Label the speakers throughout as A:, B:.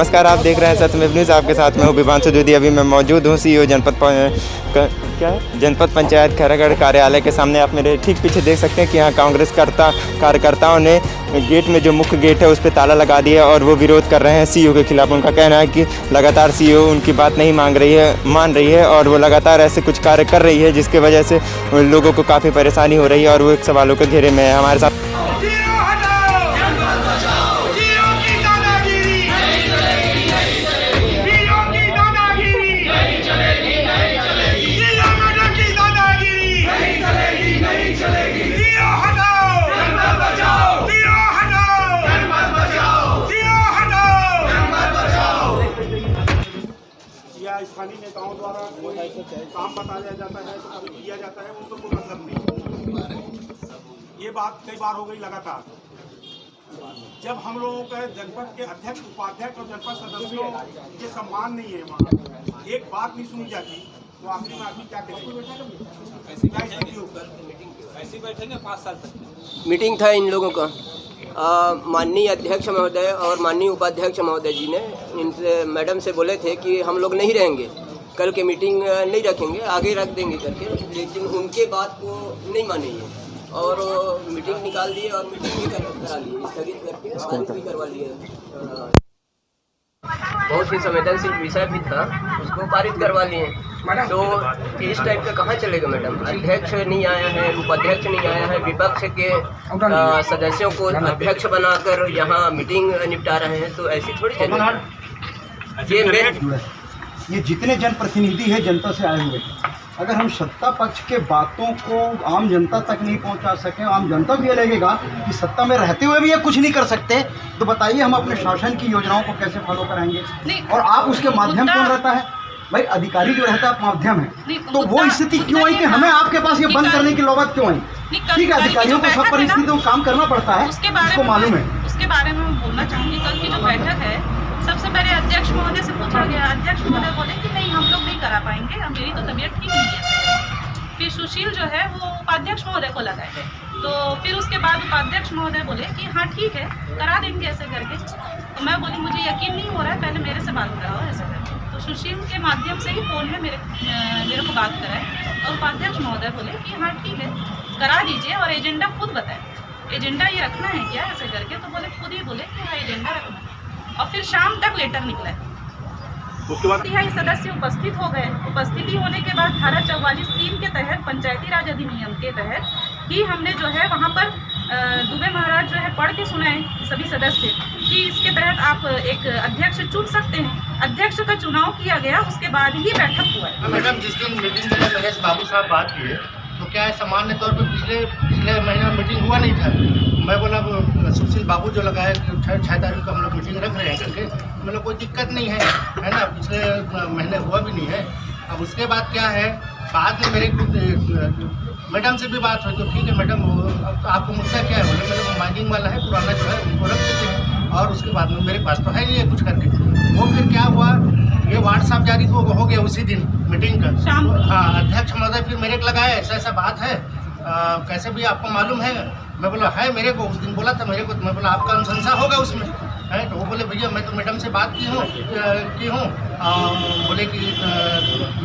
A: नमस्कार, आप देख रहे हैं सत्यमेव न्यूज़। आपके साथ में हूँ विभांशु द्विवेदी। अभी मैं मौजूद हूँ सीईओ जनपद पंचायत खैरागढ़ कार्यालय के सामने। आप मेरे ठीक पीछे देख सकते हैं कि यहाँ कांग्रेस कार्यकर्ताओं ने गेट में जो मुख्य गेट है उस पर ताला लगा दिया और वो विरोध कर रहे हैं सीईओ के खिलाफ। उनका कहना है कि लगातार सीईओ उनकी बात नहीं मान रही है और वो लगातार ऐसे कुछ कार्य कर रही है जिसकी वजह से लोगों को काफ़ी परेशानी हो रही है और वो एक सवालों के घेरे में है। हमारे साथ
B: स्थानीय नेताओं द्वारा काम बताया जाता है तो कभी किया जाता है, उनको कोई मतलब नहीं। ये बात कई बार हो गई लगातार। जब हम लोगों के जनपद के अध्यक्ष, उपाध्यक्ष और जनपद सदस्यों के सम्मान नहीं है, वहाँ एक बात नहीं सुनी जाती, तो आखिर में आदमी क्या करेगा? ऐसे बैठेंगे 5 साल तक।
C: मीटिंग था इन लोगों का, माननीय अध्यक्ष महोदय और माननीय उपाध्यक्ष महोदय जी ने इनसे मैडम से बोले थे कि हम लोग नहीं रहेंगे, कल के मीटिंग नहीं रखेंगे, आगे रख देंगे करके, लेकिन उनके बात को नहीं मानी और मीटिंग निकाल दी और मीटिंग भी करा ली, स्थगित करके पारित भी करवा लिए। बहुत ही संवेदनशील विषय भी था, उसको पारित करवा लिए। तो इस टाइप का कहाँ चलेगा मैडम? अध्यक्ष नहीं आया है, उपाध्यक्ष नहीं आया है, विपक्ष के सदस्यों को अध्यक्ष बनाकर यहाँ मीटिंग निपटा रहे हैं, तो ऐसी थोड़ी चलेगी।
D: ये जितने जनप्रतिनिधि है जनता से आए हुए, अगर हम सत्ता पक्ष के बातों को आम जनता तक नहीं पहुंचा सके, आम जनता भी ये लगेगा कि सत्ता में रहते हुए भी ये कुछ नहीं कर सकते, तो बताइए हम अपने शासन की योजनाओं को कैसे फॉलो कराएंगे? और आप उसके माध्यम कौन रहता है? भाई अधिकारी जो रहता है माध्यम है, तो वो स्थिति क्यों आई कि हमें आपके पास ये बंद करने की नौबत क्यों आई? ठीक है, अधिकारियों को सब परिस्थितियों में काम करना पड़ता है, उसको मालूम है।
E: उसके बारे में मैं बोलना चाहूँगी, कल की जो बैठक है सबसे पहले अध्यक्ष महोदय से पूछा गया, अध्यक्ष महोदय बोले कि नहीं हम लोग नहीं करा पाएंगे, मेरी तो तबीयत ठीक नहीं है। फिर सुशील जो है वो उपाध्यक्ष महोदय को लगाए, तो फिर उसके बाद उपाध्यक्ष महोदय बोले कि हाँ ठीक है करा देंगे ऐसे करके। तो मैं बोली मुझे यकीन नहीं हो रहा है, पहले मेरे से बात कराओ ऐसे करके। तो सुशील के माध्यम से ही फ़ोन में मेरे को बात कराए और उपाध्यक्ष महोदय बोले कि हाँ ठीक है करा दीजिए और एजेंडा खुद बताए, एजेंडा ये रखना है क्या ऐसे करके। तो बोले खुद ही बोले कि हाँ एजेंडा रखना है। और फिर शाम तक लेटर निकला।
B: उसके बाद
E: सदस्य उपस्थित हो गए। उपस्थिति होने के बाद धारा 44(3) के तहत पंचायती राज अधिनियम के तहत ही हमने जो है वहाँ पर दुबे महाराज जो है पढ़ के सुनाए सभी सदस्य कि इसके तहत आप एक अध्यक्ष चुन सकते हैं। अध्यक्ष का चुनाव किया गया, उसके बाद ही बैठक हुआ है।
F: मैडम जिस दिन मीटिंग में महेश बाबू साहब बात किए तो क्या है, सामान्य तौर पर पिछले महीना मीटिंग हुआ नहीं था। मैं बोला सुशील बाबू जो लगाए 6 तारीख को हम लोग मीटिंग रख रहे हैं करके, मतलब कोई दिक्कत नहीं है ना, पिछले महीने हुआ भी नहीं है। अब उसके बाद क्या है, बाद में मेरे मैडम से भी बात हुई, तो ठीक है मैडम आपको मुद्दा क्या है? बोले मेरे माइनिंग वाला है पुराना जो है उनको रख देते हैं और उसके बाद में मेरे पास तो है नहीं है कुछ करके। वो फिर क्या हुआ, ये व्हाट्सएप जारी हो गया उसी दिन मीटिंग का शाम। हाँ, अध्यक्ष महोदय फिर मेरे को लगाया ऐसा बात है, कैसे भी आपको मालूम है? मैं बोला है मेरे को, उस दिन बोला था मेरे को, तो मैं बोला आपका अनुशंसा होगा उसमें है। तो वो बोले भैया मैं तो मैडम से बात की हूँ बोले कि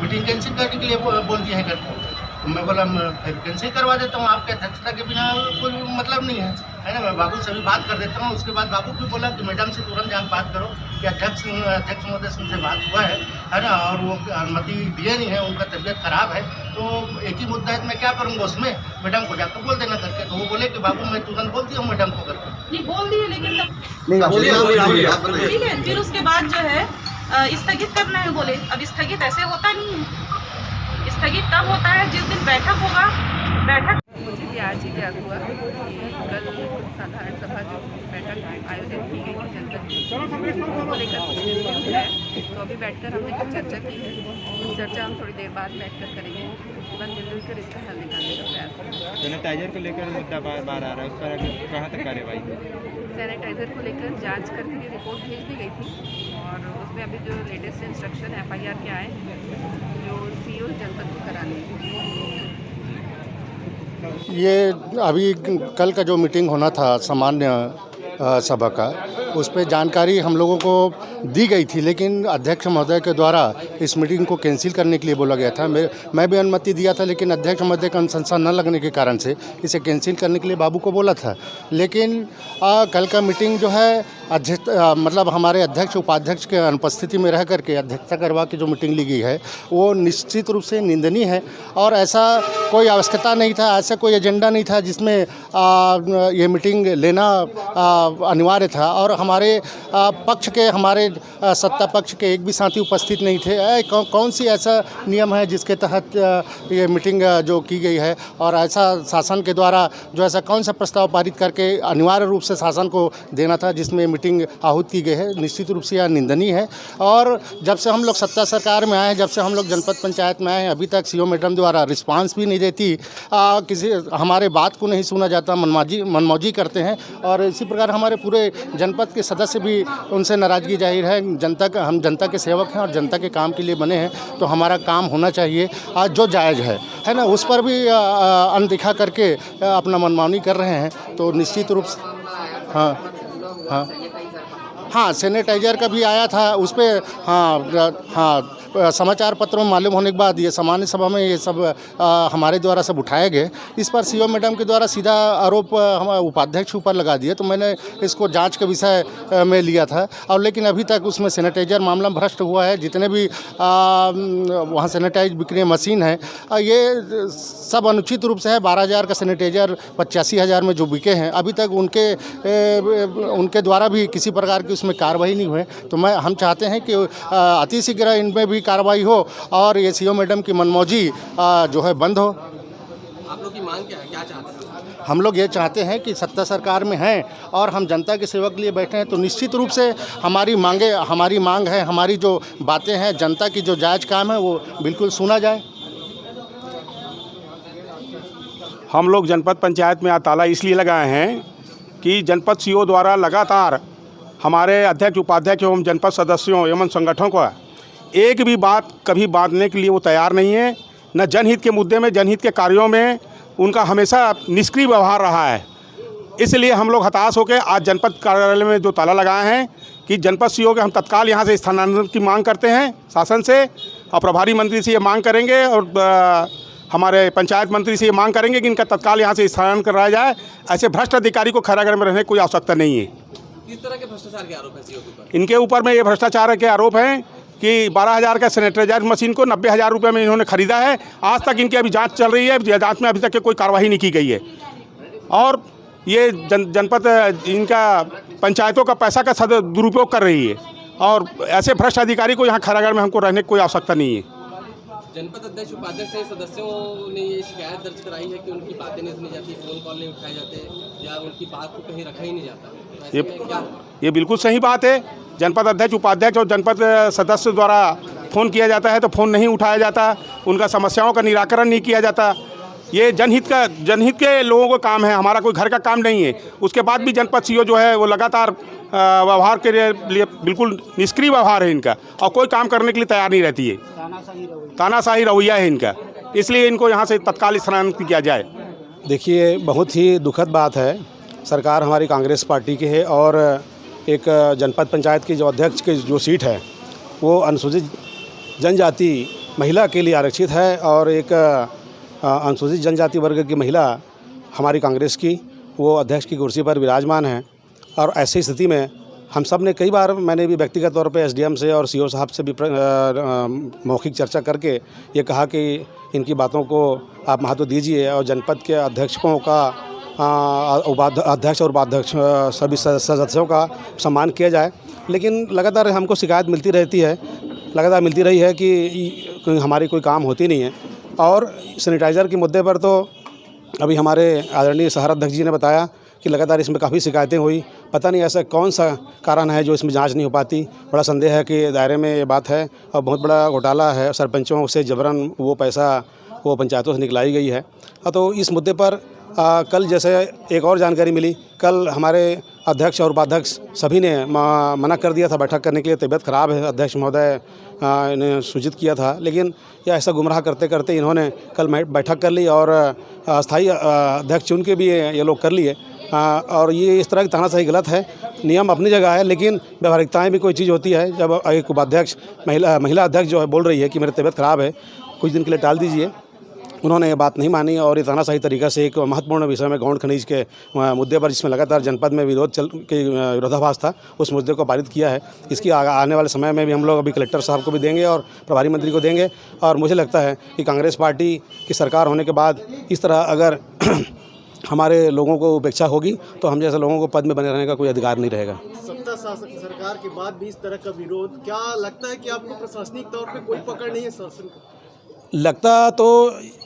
F: मीटिंग कैंसिल करने के लिए बोल दिए हैं करके। तो मैं बोला फिर कैंसिल करवा देता हूँ, आपके अध्यक्षता के बिना कोई मतलब नहीं है ना। मैं बाबू से भी बात कर देता हूँ। उसके बाद बाबू भी बोला कि मैडम से तुरंत जाकर बात करो कि अध्यक्ष महोदय से उनसे बात हुआ है ना, और वो अनुमति दिए नहीं है, उनका तबीयत खराब है, तो एक ही मुद्दा है तो मैं क्या करूँगा उसमें, मैडम को जाकर बोल देना करके। तो वो बोले कि बाबू मैं तुरंत बोलती हूँ मैडम को करके।
E: नहीं बोल दिए, लेकिन ठीक है फिर उसके बाद जो है स्थगित करना है बोले। अब स्थगित ऐसे होता नहीं है, स्थगित तब होता है जिस दिन बैठक होगा। बैठक
G: मुझे भी आज ही ज्ञात हुआ कि कल साधारण सभा जो बैठक आयोजित की गई थी जनपद को लेकर कुछ डिस्प्यूट है, तो अभी बैठकर हमने कुछ चर्चा की है। उस चर्चा हम थोड़ी देर बाद बैठकर करेंगे, उसके बाद मिलजुल कर इसका हल निकालने का प्रयास करेंगे।
A: सैनिटाइजर को लेकर मुद्दा बार आ रहा है, उस पर कहाँ तक कार्रवाई?
G: सैनिटाइज़र को लेकर जांच करके भी रिपोर्ट भेज दी गई थी और उसमें अभी जो लेटेस्ट इंस्ट्रक्शन FIR के आए जो सीईओ जनपद को कराने।
H: ये अभी कल का जो मीटिंग होना था सामान्य सभा का,
F: उस पर जानकारी हम लोगों को दी गई थी, लेकिन अध्यक्ष महोदय के द्वारा इस मीटिंग को कैंसिल करने के लिए बोला गया था। मैं भी अनुमति दिया था, लेकिन अध्यक्ष महोदय का अनुशंसा न लगने के कारण से इसे कैंसिल करने के लिए बाबू को बोला था। लेकिन कल का मीटिंग जो है अध्यक्ष मतलब हमारे अध्यक्ष उपाध्यक्ष के अनुपस्थिति में रह करके अध्यक्षता करवा के जो मीटिंग ली गई है वो निश्चित रूप से निंदनीय है। और ऐसा कोई आवश्यकता नहीं था, ऐसा कोई एजेंडा नहीं था जिसमें ये मीटिंग लेना अनिवार्य था। और हमारे पक्ष के, हमारे सत्ता पक्ष के एक भी साथी उपस्थित नहीं थे। कौन सी ऐसा नियम है जिसके तहत ये मीटिंग जो की गई है, और ऐसा शासन के द्वारा जो ऐसा कौन सा प्रस्ताव पारित करके अनिवार्य रूप से शासन को देना था जिसमें मीटिंग आहूत की गई है। निश्चित रूप से यह निंदनीय है। और जब से हम लोग सत्ता सरकार में आए हैं, जब से हम लोग जनपद पंचायत में आए हैं, अभी तक सीओ मैडम द्वारा रिस्पांस भी नहीं देती, किसी हमारे बात को नहीं सुना जाता, मनमौजी करते हैं। और इसी प्रकार हमारे पूरे जनपद के सदस्य भी उनसे नाराज़गी जाहिर है। हम जनता के सेवक हैं और जनता के काम के लिए बने हैं, तो हमारा काम होना चाहिए जो जायज़ है ना, उस पर भी अनदेखा करके अपना मनमानी कर रहे हैं। तो निश्चित रूप से हाँ सैनिटाइज़र का भी आया था, उस पर हाँ समाचार पत्रों में मालूम होने के बाद ये सामान्य सभा में ये सब हमारे द्वारा सब उठाए गए। इस पर सीओ मैडम के द्वारा सीधा आरोप हम उपाध्यक्ष ऊपर लगा दिए, तो मैंने इसको जांच के विषय में लिया था। और लेकिन अभी तक उसमें सैनिटाइज़र मामला भ्रष्ट हुआ है। जितने भी वहाँ सैनिटाइज बिक्री मशीन है, ये सब अनुचित रूप से है। 12,000 का सैनिटाइज़र 85,000 में जो बिके हैं, अभी तक उनके द्वारा भी किसी प्रकार की उसमें कार्रवाई नहीं हुई। तो हम चाहते हैं कि अतिशीघ्र इनमें भी कार्रवाई हो और ये सीओ मैडम की मनमौजी जो है बंद हो।
C: आप लोग की मांग क्या है, क्या चाहते हैं?
F: हम लोग ये चाहते हैं कि सत्ता सरकार में हैं और हम जनता के सेवक के लिए बैठे हैं, तो निश्चित रूप से हमारी मांग है, हमारी जो बातें हैं, जनता की जो जायज़ काम है वो बिल्कुल सुना जाए।
B: हम लोग जनपद पंचायत में ताला इसलिए लगाए हैं कि जनपद सीओ द्वारा लगातार हमारे अध्यक्ष उपाध्यक्ष एवं जनपद सदस्यों एवं संगठनों को एक भी बात कभी बांधने के लिए वो तैयार नहीं है। न जनहित के मुद्दे में, जनहित के कार्यों में उनका हमेशा निष्क्रिय व्यवहार रहा है। इसलिए हम लोग हताश होकर आज जनपद कार्यालय में जो ताला लगाए हैं कि जनपद सीओ के हम तत्काल यहाँ से स्थानांतरण की मांग करते हैं शासन से, और प्रभारी मंत्री से ये मांग करेंगे और हमारे पंचायत मंत्री से ये मांग करेंगे कि इनका तत्काल यहाँ से स्थानांतरण कराया जाए। ऐसे भ्रष्ट अधिकारी को खैरागढ़ में रहने की कोई आवश्यकता नहीं है।
C: किस तरह के भ्रष्टाचार के आरोप हैं सीओ के ऊपर?
B: इनके ऊपर में ये भ्रष्टाचार के आरोप हैं कि 12,000 का सैनिटाइजर मशीन को 90,000 रुपये में इन्होंने खरीदा है। आज तक इनकी अभी जांच चल रही है, जांच में अभी तक कोई कार्रवाई नहीं की गई है। और ये जनपद इनका पंचायतों का पैसा का दुरुपयोग कर रही है। और ऐसे भ्रष्ट अधिकारी को यहाँ खैरागढ़ में हमको रहने की कोई आवश्यकता नहीं है।
C: जनपद अध्यक्ष उपाध्यक्ष से सदस्यों ने ये शिकायत दर्ज कराई है कि उनकी बातें नहीं सुनी जाती, फ़ोन कॉल नहीं उठाए जाते या उनकी बात को कहीं रखा ही नहीं जाता।
B: ये बिल्कुल सही बात है। जनपद अध्यक्ष उपाध्यक्ष और जनपद सदस्य द्वारा फ़ोन किया जाता है तो फ़ोन नहीं उठाया जाता, उनका समस्याओं का निराकरण नहीं किया जाता। ये जनहित के लोगों का काम है, हमारा कोई घर का काम नहीं है। उसके बाद भी जनपद सीओ जो है वो लगातार व्यवहार के लिए बिल्कुल निष्क्रिय व्यवहार है इनका, और कोई काम करने के लिए तैयार नहीं रहती है। तानाशाही रवैया है इनका, इसलिए इनको यहाँ से तत्काल स्थानांतरित किया जाए।
H: देखिए, बहुत ही दुखद बात है। सरकार हमारी कांग्रेस पार्टी की है और एक जनपद पंचायत की जो अध्यक्ष की जो सीट है वो अनुसूचित जनजाति महिला के लिए आरक्षित है, और एक अनुसूचित जनजाति वर्ग की महिला हमारी कांग्रेस की वो अध्यक्ष की कुर्सी पर विराजमान है। और ऐसी स्थिति में हम सब ने कई बार, मैंने भी व्यक्तिगत तौर पे एसडीएम से और सीओ साहब से भी मौखिक चर्चा करके ये कहा कि इनकी बातों को आप महत्व दीजिए और जनपद के अध्यक्षों का अध्यक्ष और उपाध्यक्ष सभी सदस्यों का सम्मान किया जाए। लेकिन लगातार हमको शिकायत मिलती रही है कि हमारी कोई काम होती नहीं है। और सैनिटाइज़र के मुद्दे पर तो अभी हमारे आदरणीय शहर अध्यक्ष जी ने बताया कि लगातार इसमें काफ़ी शिकायतें हुई। पता नहीं ऐसा कौन सा कारण है जो इसमें जांच नहीं हो पाती। बड़ा संदेह है कि दायरे में ये बात है और बहुत बड़ा घोटाला है। सरपंचों से जबरन वो पैसा वो पंचायतों से निकलाई गई है। तो इस मुद्दे पर कल जैसे एक और जानकारी मिली, कल हमारे अध्यक्ष और उपाध्यक्ष सभी ने मना कर दिया था बैठक करने के लिए। तबीयत ख़राब है, अध्यक्ष महोदय ने सूचित किया था, लेकिन यह ऐसा गुमराह करते करते इन्होंने कल बैठक कर ली और अस्थायी अध्यक्ष चुन के भी ये लोग कर लिए। और ये इस तरह की तानाशाही गलत है। नियम अपनी जगह है, लेकिन व्यावहारिकताएँ भी कोई चीज़ होती है। जब एक उपाध्यक्ष महिला अध्यक्ष जो है बोल रही है कि मेरी तबीयत ख़राब है, कुछ दिन के लिए टाल दीजिए, उन्होंने ये बात नहीं मानी और इतना सही तरीक़ा से एक महत्वपूर्ण विषय में गौण खनिज के मुद्दे पर, जिसमें लगातार जनपद में विरोधाभास था, उस मुद्दे को पारित किया है। इसकी आने वाले समय में भी हम लोग अभी कलेक्टर साहब को भी देंगे और प्रभारी मंत्री को देंगे। और मुझे लगता है कि कांग्रेस पार्टी की सरकार होने के बाद इस तरह अगर हमारे लोगों को उपेक्षा होगी तो हम जैसे लोगों को पद में बने रहने का कोई अधिकार नहीं रहेगा।
I: सत्ता शासक सरकार के बाद भी इस तरह का विरोध, क्या लगता है कि आपको प्रशासनिक तौर पे कोई पकड़ नहीं है शासन को?
H: लगता तो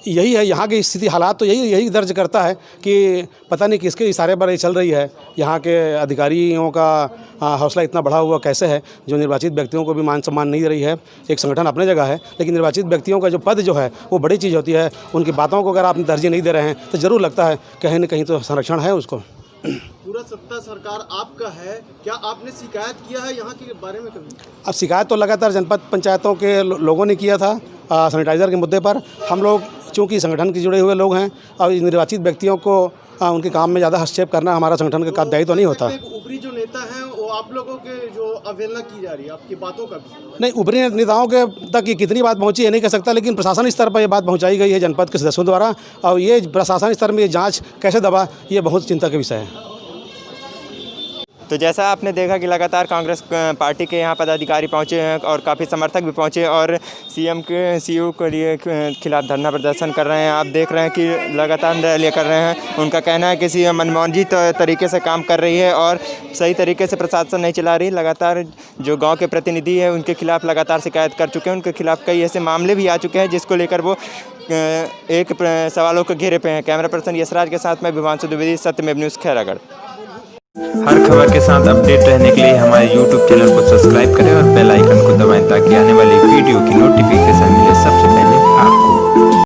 H: यही है, यहाँ की स्थिति हालात तो यही दर्ज करता है कि पता नहीं किसके इशारे पर ये चल रही है। यहाँ के अधिकारियों का हौसला इतना बढ़ा हुआ कैसे है, जो निर्वाचित व्यक्तियों को भी मान सम्मान नहीं दे रही है। एक संगठन अपने जगह है, लेकिन निर्वाचित व्यक्तियों का जो पद जो है वो बड़ी चीज़ होती है। उनकी बातों को अगर आप तरजीह नहीं दे रहे हैं तो ज़रूर लगता है कहीं न कहीं तो संरक्षण है उसको।
I: पूरा सत्ता सरकार आपका है, क्या आपने शिकायत किया है यहाँ के बारे में कभी?
H: अब शिकायत तो लगातार जनपद पंचायतों के लोगों ने किया था सैनिटाइज़र के मुद्दे पर। हम लोग चूँकि संगठन से जुड़े हुए लोग हैं और निर्वाचित व्यक्तियों को उनके काम में ज़्यादा हस्तक्षेप करना हमारा संगठन का दायित्व तो नहीं होता।
I: ऊपरी जो नेता हैं वो आप लोगों के जो अवहेलना की जा रही है आपकी बातों का भी?
H: नहीं, ऊपरी नेताओं के तक ये कितनी बात पहुंची है नहीं कह सकता, लेकिन प्रशासन स्तर पर ये बात पहुंचाई गई है जनपद के सदस्यों द्वारा। और ये प्रशासन स्तर में ये जाँच कैसे दबा, ये बहुत चिंता का विषय है।
A: तो जैसा आपने देखा कि लगातार कांग्रेस पार्टी के यहाँ पदाधिकारी पहुँचे हैं और काफ़ी समर्थक भी पहुँचे और सीएम के सीयू के लिए खिलाफ धरना प्रदर्शन कर रहे हैं। आप देख रहे हैं कि लगातार रैलियाँ कर रहे हैं। उनका कहना है कि सीएम मनमोहन तरीके से काम कर रही है और सही तरीके से प्रशासन नहीं चला रही। लगातार जो गाँव के प्रतिनिधि हैं उनके खिलाफ लगातार शिकायत कर चुके हैं। उनके खिलाफ कई ऐसे मामले भी आ चुके हैं जिसको लेकर वो एक सवालों के घेरे पे हैं। कैमरा पर्सन यशराज के साथ मैं विभांशु द्विवेदी, सत्यमेव न्यूज़, खैरागढ़। हर खबर के साथ अपडेट रहने के लिए हमारे YouTube चैनल को सब्सक्राइब करें और बेल आइकन को दबाएं ताकि आने वाली वीडियो की नोटिफिकेशन मिले सबसे पहले।